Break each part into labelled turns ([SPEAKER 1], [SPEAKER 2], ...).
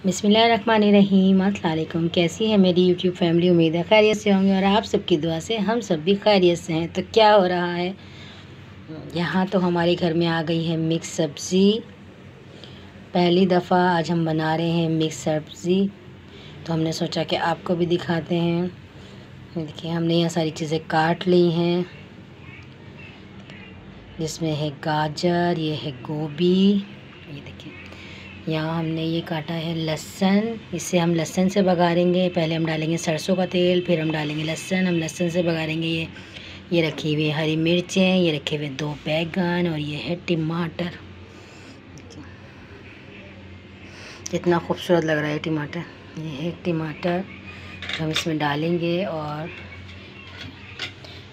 [SPEAKER 1] बिस्मिल्लाहिर्रहमानिर्रहीम। अस्सलाम वालेकुम। कैसी है मेरी यूट्यूब फैमिली? उम्मीद है खैरियत से होंगे और आप सबकी दुआ से हम सब भी खैरियत से हैं। तो क्या हो रहा है यहाँ? तो हमारे घर में आ गई है मिक्स सब्ज़ी। पहली दफ़ा आज हम बना रहे हैं मिक्स सब्ज़ी, तो हमने सोचा कि आपको भी दिखाते हैं। देखिए हमने यहाँ सारी चीज़ें काट ली हैं, जिसमें है गाजर, ये है गोभी, ये देखिए यहाँ हमने ये काटा है लहसुन। इसे हम लहसुन से बघारेंगे। पहले हम डालेंगे सरसों का तेल, फिर हम डालेंगे लहसुन। हम लहसुन से बघारेंगे। ये रखी हुई हरी मिर्चें, ये रखे हुए 2 बैगन और ये है टमाटर। कितना खूबसूरत लग रहा है टमाटर। ये है टमाटर जो हम इसमें डालेंगे। और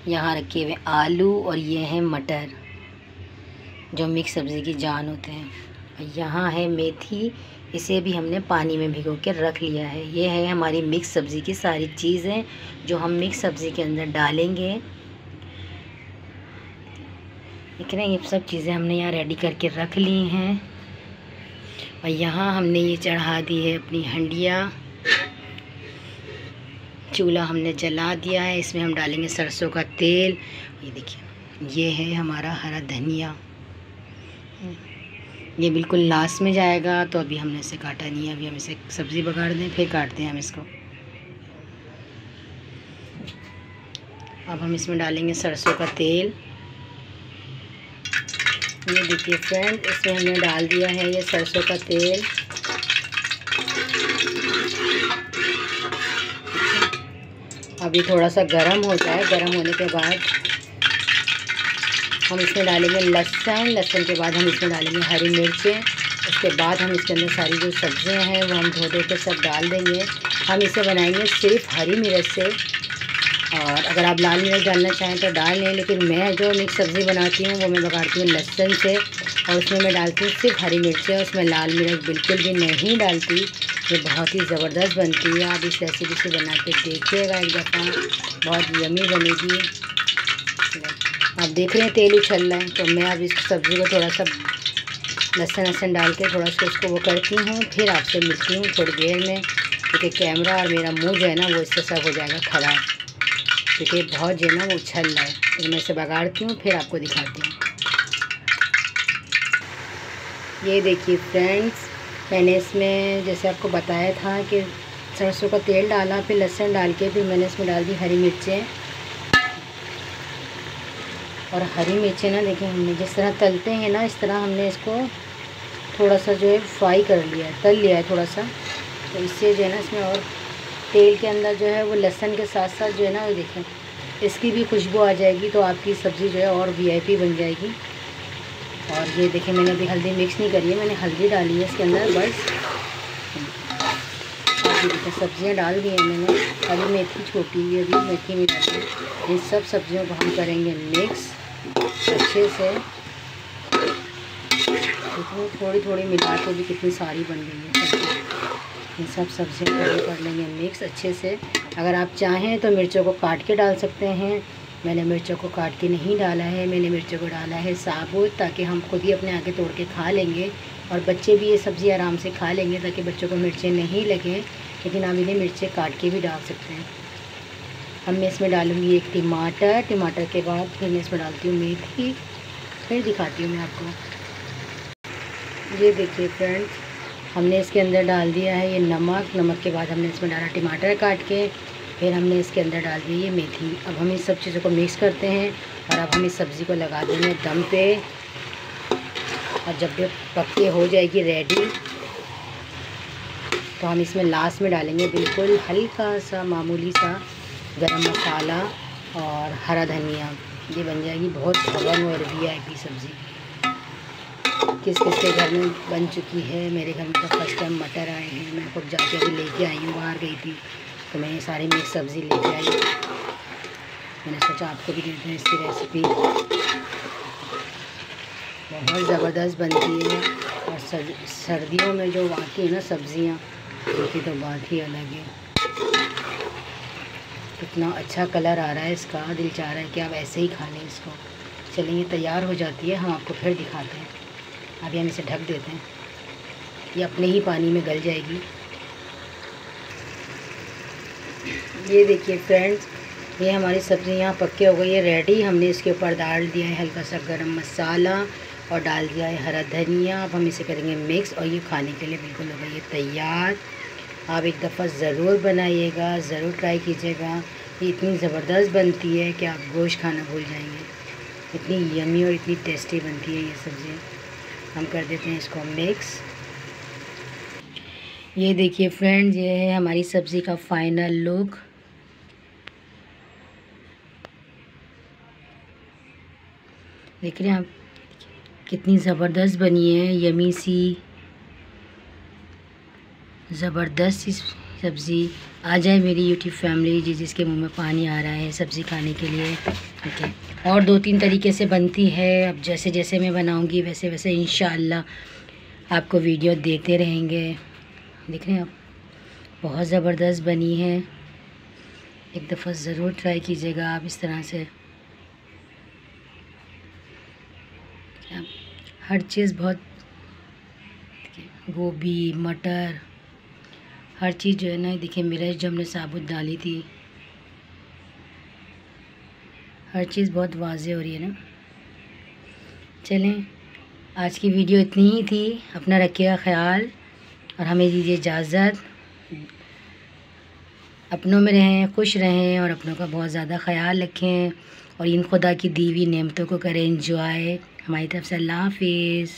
[SPEAKER 1] यहाँ रखे हुए आलू और ये है मटर जो मिक्स सब्ज़ी की जान होते हैं। यहाँ है मेथी, इसे भी हमने पानी में भिगो के रख लिया है। ये है हमारी मिक्स सब्ज़ी की सारी चीज़ें जो हम मिक्स सब्ज़ी के अंदर डालेंगे। ठीक है ना, ये सब चीज़ें हमने यहाँ रेडी करके रख ली हैं। और यहाँ हमने ये चढ़ा दी है अपनी हंडिया। चूल्हा हमने जला दिया है। इसमें हम डालेंगे सरसों का तेल। ये देखिए ये है हमारा हरा धनिया, ये बिल्कुल लास्ट में जाएगा। तो अभी हमने इसे काटा नहीं है, अभी हम इसे सब्ज़ी बघाड़ दें फिर काटते हैं हम इसको। अब हम इसमें डालेंगे सरसों का तेल। ये देखिए फ्रेंड, इसमें हमने डाल दिया है ये सरसों का तेल। अभी थोड़ा सा गरम हो जाए। गरम होने के बाद हम इसमें डालेंगे लहसुन। लहसुन के बाद हम इसमें डालेंगे हरी मिर्चें। उसके बाद हम इसके अंदर सारी जो सब्ज़ियां हैं वो हम धो के सब डाल देंगे। हम इसे बनाएंगे सिर्फ हरी मिर्च से, और अगर आप लाल मिर्च डालना चाहें तो डाल लें, लेकिन मैं जो मिक्स सब्ज़ी बनाती हूँ वो मैं बघाड़ती हूँ लहसुन से, और उसमें मैं डालती हूँ सिर्फ हरी मिर्चें। उसमें लाल मिर्च बिल्कुल भी नहीं डालती। ये बहुत ही ज़बरदस्त बनती है। आप इस रेसिपी से बना के देखिएगा एक दफ़ा, बहुत यमी बनेगी। आप देख रहे हैं तेल उछल रहा है, तो मैं अब इस सब्ज़ी को थोड़ा सा लहसुन डाल के थोड़ा सा उसको वो करती हूँ। फिर आपसे मिलती हूँ थोड़ी देर में, क्योंकि कैमरा और मेरा मुंह जो है ना वो इससे सब हो जाएगा ख़राब, क्योंकि बहुत जो है ना वो उछल रहा है। तो मैं इसे बघाड़ती हूँ फिर आपको दिखाती हूँ। ये देखिए फ्रेंड्स, मैंने इसमें जैसे आपको बताया था कि सरसों का तेल डाला, फिर लहसुन डाल के फिर मैंने इसमें डाल दी हरी मिर्चें। और हरी मिर्चें ना देखिए हमने जिस तरह तलते हैं ना, इस तरह हमने इसको थोड़ा सा जो है फ्राई कर लिया है, तल लिया है थोड़ा सा। तो इससे जो है ना इसमें और तेल के अंदर जो है वो लहसुन के साथ साथ जो है ना वो देखें इसकी भी खुशबू आ जाएगी, तो आपकी सब्ज़ी जो है और वीआईपी बन जाएगी। और ये देखिए मैंने अभी हल्दी मिक्स नहीं करी है, मैंने हल्दी डाली है इसके अंदर बस। और ये देखिए सब्ज़ियाँ डाल दी हैं मैंने। अभी मेथी छोटी हुई, अभी मेथी नहीं डाली। इन सब सब्ज़ियों को हम करेंगे मिक्स अच्छे से। इतनी थोड़ी थोड़ी मिला के भी कितनी सारी बन गई है सब्ज़ी। इन सब सब्ज़ियों को कर लेंगे मिक्स अच्छे से। अगर आप चाहें तो मिर्चों को काट के डाल सकते हैं। मैंने मिर्चों को काट के नहीं डाला है, मैंने मिर्चों को डाला है साबुत, ताकि हम खुद ही अपने आगे तोड़ के खा लेंगे और बच्चे भी ये सब्ज़ी आराम से खा लेंगे, ताकि बच्चों को मिर्चें नहीं लगें। लेकिन आप इन्हें मिर्चें काट के भी डाल सकते हैं। अब मैं इसमें डालूँगी एक टमाटर। टमाटर के बाद फिर मैं इसमें डालती हूँ मेथी, फिर दिखाती हूँ मैं आपको। ये देखिए फ्रेंड्स, हमने इसके अंदर डाल दिया है ये नमक। नमक के बाद हमने इसमें डाला टमाटर काट के, फिर हमने इसके अंदर डाल दी ये मेथी। अब हम इस सब चीज़ों को मिक्स करते हैं और अब हम इस सब्ज़ी को लगा देंगे दम पे। और जब ये पक के हो जाएगी रेडी, तो हम इसमें लास्ट में डालेंगे बिल्कुल हल्का सा मामूली सा गरम मसाला और हरा धनिया। ये बन जाएगी बहुत खबन और वीआईपी सब्ज़ी। किस किस के घर में बन चुकी है। मेरे घर में तो फर्स्ट टाइम मटर आए हैं। मैं खुद जाके अभी लेके आई हूँ, बाहर गई थी तो मैं ये सारी मिक्स सब्ज़ी लेके आई। मैंने सोचा आपको भी देते हैं इसकी रेसिपी। बहुत ज़बरदस्त बनती है। और सर्दियों में जो आती है ना सब्ज़ियाँ, उनकी तो बात ही अलग है। कितना अच्छा कलर आ रहा है इसका, दिल चाह रहा है कि आप ऐसे ही खा लें इसको। चलिए तैयार हो जाती है, हम आपको फिर दिखाते हैं। अभी हम इसे ढक देते हैं, ये अपने ही पानी में गल जाएगी। ये देखिए फ्रेंड्स, ये हमारी सब्ज़ी यहाँ पक्की हो गई है, रेडी। हमने इसके ऊपर डाल दिया है हल्का सा गरम मसाला और डाल दिया है हरा धनिया। अब हम इसे करेंगे मिक्स और ये खाने के लिए बिल्कुल हो गई है तैयार। आप एक दफ़ा ज़रूर बनाइएगा, ज़रूर ट्राई कीजिएगा। ये इतनी ज़बरदस्त बनती है कि आप गोश्त खाना भूल जाएंगे। इतनी यमी और इतनी टेस्टी बनती है ये सब्ज़ी। हम कर देते हैं इसको मिक्स। ये देखिए फ्रेंड्स, ये है हमारी सब्ज़ी का फाइनल लुक। देख रहे हैं आप कितनी ज़बरदस्त बनी है, यमी सी ज़बरदस्त सी सब्ज़ी। आ जाए मेरी यूट्यूब फैमिली जिसके मुंह में पानी आ रहा है सब्ज़ी खाने के लिए। ठीक है, और 2-3 तरीके से बनती है। अब जैसे जैसे मैं बनाऊंगी वैसे वैसे इंशाअल्लाह आपको वीडियो देते रहेंगे। देख रहे हैं आप, बहुत ज़बरदस्त बनी है। एक दफ़ा ज़रूर ट्राई कीजिएगा आप इस तरह से। हर चीज़ बहुत, गोभी मटर हर चीज़ जो है ना, देखिए मिर्च जो हमने साबुत डाली थी, हर चीज़ बहुत वाज़ेह हो रही है ना। चलें, आज की वीडियो इतनी ही थी। अपना रखिएगा ख्याल और हमें दीजिए इजाज़त। अपनों में रहें, खुश रहें और अपनों का बहुत ज़्यादा ख्याल रखें और इन खुदा की दी हुई नेमतों को करें एंजॉय। हमारी तरफ से अल्लाह हाफिज़।